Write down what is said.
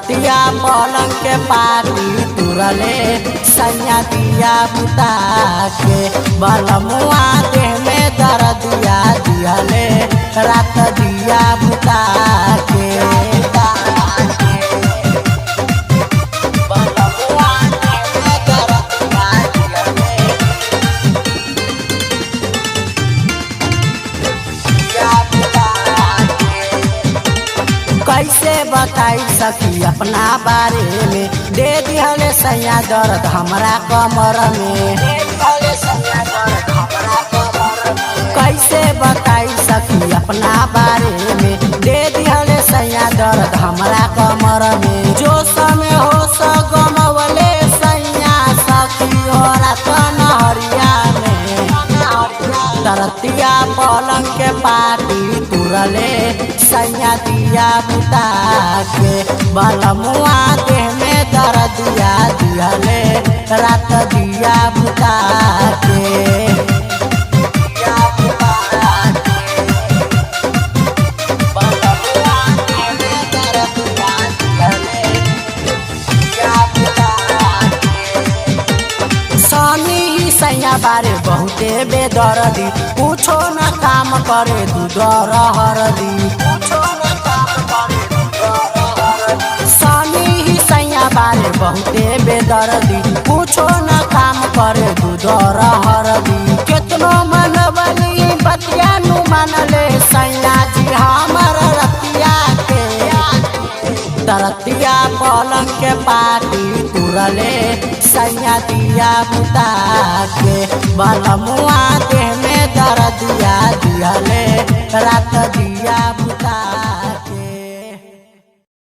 तरतिया पलंग के पाटी तुरले सैया दिया बुता के बलमुआ देह में दर्दिया दिहले रात दिया बुता के कैसे बताई सकी अपना बारे में दे दिहले सैया दर्द हमरा कमर में कैसे बताई सकी अपना बारे में दे दिहले सैया दर्द हमरा कमर में जो समय हो गमवले सैया सखी हो रात नहरिया में तरतिया पलंग के पाटी तुरले सैया दिया बुता के बलमुआ देह में दर्दिया दिहले रात दिया बुता के सैया बारे बहुते बेदर्दी पूछो न काम करे दूध हरदी सनी ही सैया बारे बहुते बेदर्दी पूछो न काम करे दूध हरदी केतनो मनबली बतिया नु मनले सैया जी हमर रतिया के तरतिया पलंग के पाटी तुरले सैया दिया बुता के बलमुआ देह में दर्दिया दिहले रात दिया